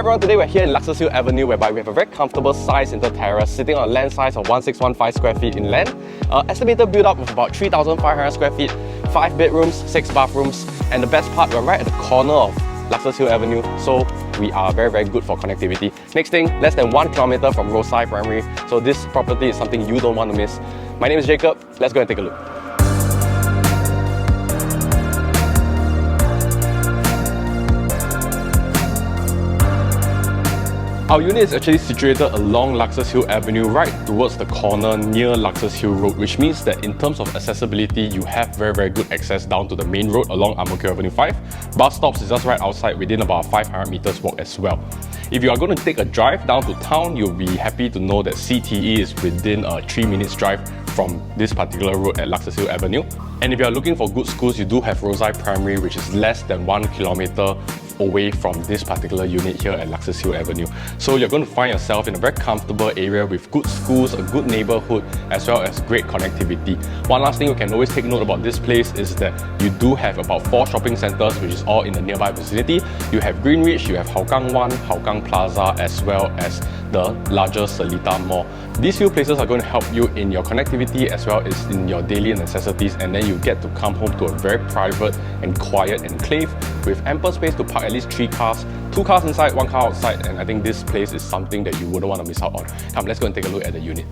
everyone, today we're here in Luxus Hill Avenue, whereby we have a very comfortable size Inter-Terrace sitting on a land size of 1615 square feet in land. Estimated build up of about 3,500 square feet, 5 bedrooms, 6 bathrooms, and the best part, we're right at the corner of Luxus Hill Avenue, so we are very good for connectivity. Next thing, less than 1 kilometer from roadside primary, so this property is something you don't want to miss. My name is Jacob, let's go and take a look. Our unit is actually situated along Luxus Hill Avenue, right towards the corner near Luxus Hill Road, which means that in terms of accessibility, you have very good access down to the main road along Ang Mo Kio Avenue 5. Bus stops is just right outside within about 500 meters walk as well. If you are going to take a drive down to town, you'll be happy to know that CTE is within a 3 minutes drive from this particular road at Luxus Hill Avenue. And if you are looking for good schools, you do have Roadside Primary, which is less than 1 kilometer away from this particular unit here at Luxus Hill Avenue. So you're going to find yourself in a very comfortable area with good schools, a good neighborhood, as well as great connectivity. One last thing you can always take note about this place is that you do have about 4 shopping centers, which is all in the nearby vicinity. You have Greenwich, you have Hougang 1, Hougang Plaza, as well as the larger Seletar Mall. These few places are going to help you in your connectivity as well as in your daily necessities, and then you get to come home to a very private and quiet enclave with ample space to park at least 3 cars, 2 cars inside, 1 car outside, and I think this place is something that you wouldn't want to miss out on. Come, let's go and take a look at the unit.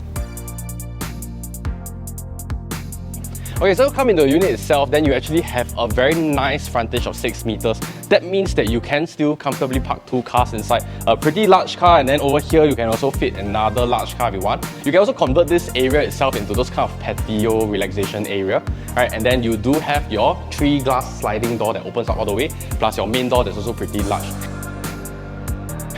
Okay, so come into the unit itself, then you actually have a very nice frontage of 6 meters. That means that you can still comfortably park 2 cars inside. A pretty large car, and then over here you can also fit another large car if you want. You can also convert this area itself into those kind of patio relaxation area. Right, and then you do have your 3 glass sliding door that opens up all the way, plus your main door that's also pretty large.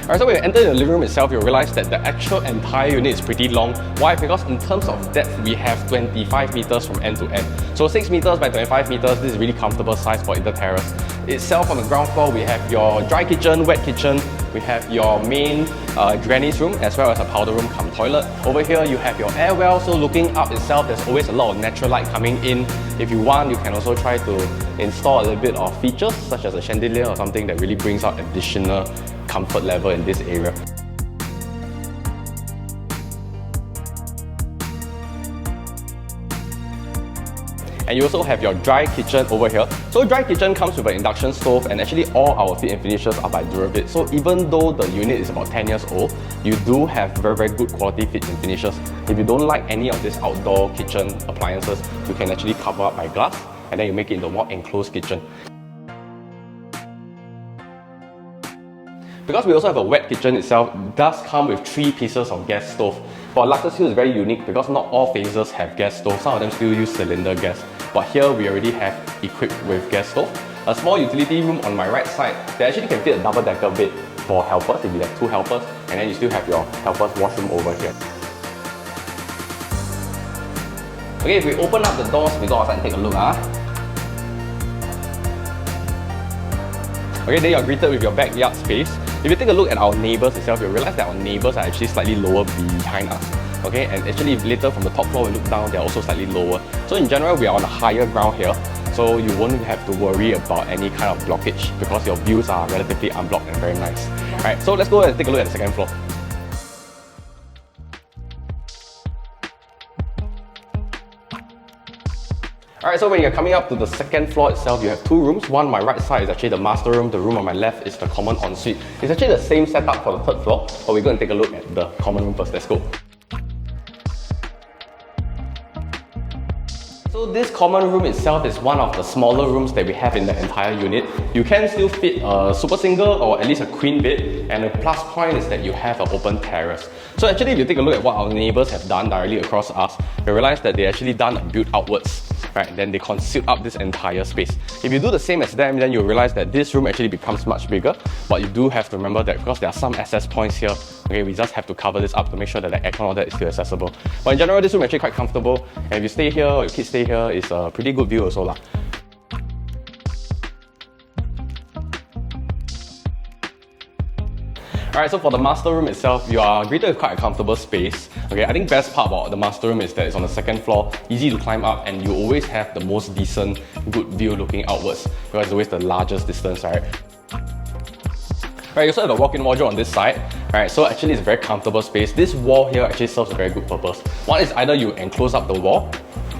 Alright, so when you enter the living room itself, you'll realize that the actual entire unit is pretty long. Why? Because in terms of depth, we have 25 meters from end to end. So 6 meters by 25 meters, this is really comfortable size for Inter-Terrace. Itself on the ground floor, we have your dry kitchen, wet kitchen, we have your main granny's room, as well as a powder room cum toilet. Over here, you have your air well, so looking up itself, there's always a lot of natural light coming in. If you want, you can also try to install a little bit of features, such as a chandelier or something that really brings out additional comfort level in this area. And you also have your dry kitchen over here. So dry kitchen comes with an induction stove, and actually all our fit and finishes are by Duravit. So even though the unit is about 10 years old, you do have very good quality fit and finishes. If you don't like any of these outdoor kitchen appliances, you can actually cover up by glass, and then you make it into a more enclosed kitchen. Because we also have a wet kitchen itself, it does come with 3 pieces of gas stove. For Luxus Hill, is very unique because not all phases have gas stove. Some of them still use cylinder gas. But here we already have equipped with gas stove. A small utility room on my right side that actually can fit a double-decker bed for helpers if you have 2 helpers, and then you still have your helpers washroom over here. Okay, if we open up the doors, we go outside and take a look. Okay, then you're greeted with your backyard space. If you take a look at our neighbours itself, you'll realize that our neighbours are actually slightly lower behind us. Okay, and actually if later from the top floor we look down, they're also slightly lower. So in general, we are on a higher ground here, so you won't have to worry about any kind of blockage because your views are relatively unblocked and very nice. Alright, so let's go and take a look at the second floor. Alright, so when you're coming up to the second floor itself, you have 2 rooms. One on my right side is actually the master room. The room on my left is the common ensuite. It's actually the same setup for the 3rd floor, but we're going to take a look at the common room first. Let's go. So this common room itself is one of the smaller rooms that we have in the entire unit. You can still fit a super single or at least a queen bed, and the plus point is that you have an open terrace. So actually if you take a look at what our neighbours have done directly across us, you realize that they actually done a build outwards. Right, then they conceal up this entire space. If you do the same as them, then you'll realize that this room actually becomes much bigger, but you do have to remember that because there are some access points here, okay, we just have to cover this up to make sure that the aircon and all that is still accessible. But in general, this room is actually quite comfortable, and if you stay here or your kids stay here, it's a pretty good view also. Alright, so for the master room itself, you are greeted with quite a comfortable space. Okay, I think best part about the master room is that it's on the 2nd floor, easy to climb up, and you always have the most decent, good view looking outwards because it's always the largest distance, right? Right, you also have a walk-in wardrobe on this side. Right, so actually it's a very comfortable space. This wall here actually serves a very good purpose. One is either you enclose up the wall,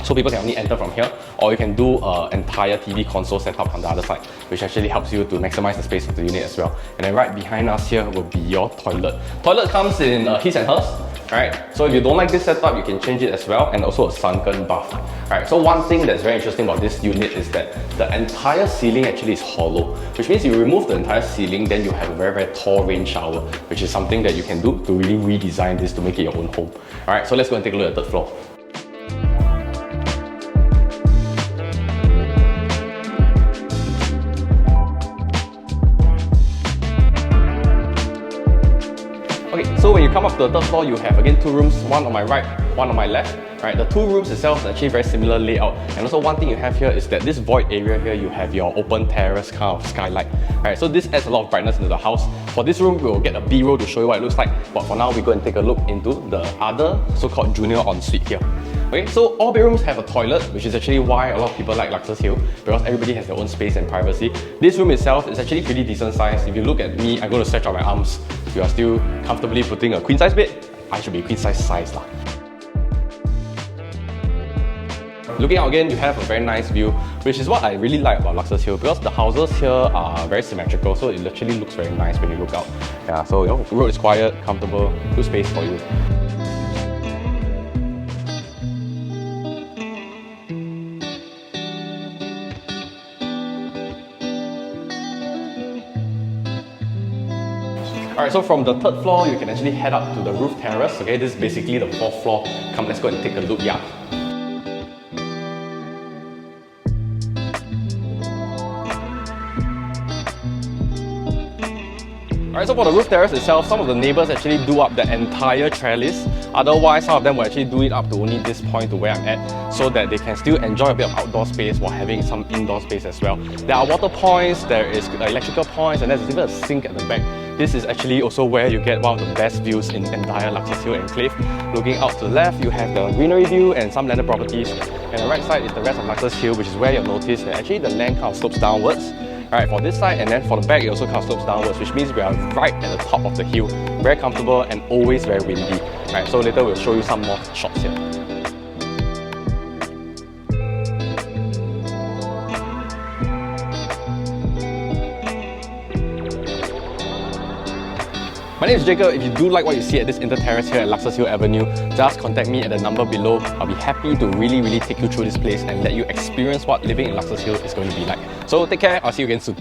so people can only enter from here, or you can do an entire TV console setup on the other side, which actually helps you to maximize the space of the unit as well. And then right behind us here will be your toilet. Toilet comes in his and hers. Right, so if you don't like this setup, you can change it as well, and also a sunken bath. Right, so one thing that's very interesting about this unit is that the entire ceiling actually is hollow, which means you remove the entire ceiling, then you have a very tall rain shower, which is something that you can do to really redesign this to make it your own home. Alright, so let's go and take a look at the third floor. So when you come up to the third floor, you have again two rooms, one on my right, one on my left. Right, the two rooms itself is actually very similar layout. And also one thing you have here is that this void area here, you have your open terrace kind of skylight. Right, so this adds a lot of brightness into the house. For this room, we'll get a B-roll to show you what it looks like. But for now, we go and take a look into the other so-called junior ensuite here. Okay, so all bedrooms have a toilet, which is actually why a lot of people like Luxus Hill, because everybody has their own space and privacy. This room itself is actually pretty decent size. If you look at me, I'm going to stretch out my arms. If you are still comfortably putting a queen size bed, I should be queen size lah. Looking out again, you have a very nice view, which is what I really like about Luxus Hill, because the houses here are very symmetrical, so it actually looks very nice when you look out. Yeah, so your road is quiet, comfortable, good space for you. Alright, so from the third floor, you can actually head up to the roof terrace. Okay, this is basically the fourth floor. Come, let's go and take a look. Yeah. Alright, so for the roof terrace itself, some of the neighbours actually do up the entire trellis. Otherwise, some of them will actually do it up to only this point to where I'm at, so that they can still enjoy a bit of outdoor space while having some indoor space as well. There are water points, there is electrical points, and there's even a sink at the back. This is actually also where you get one of the best views in the entire Luxus Hill Enclave. Looking out to the left, you have the greenery view and some landed properties. And the right side is the rest of Luxus Hill, which is where you'll notice that actually the land kind of slopes downwards. Alright, for this side, and then for the back, it also kind of slopes downwards, which means we are right at the top of the hill. Very comfortable and always very windy. Alright, so later we'll show you some more shots here. My name is Jacob. If you do like what you see at this Inter-Terrace here at Luxus Hill Avenue, just contact me at the number below. I'll be happy to really take you through this place and let you experience what living in Luxus Hill is going to be like. So take care, I'll see you again soon.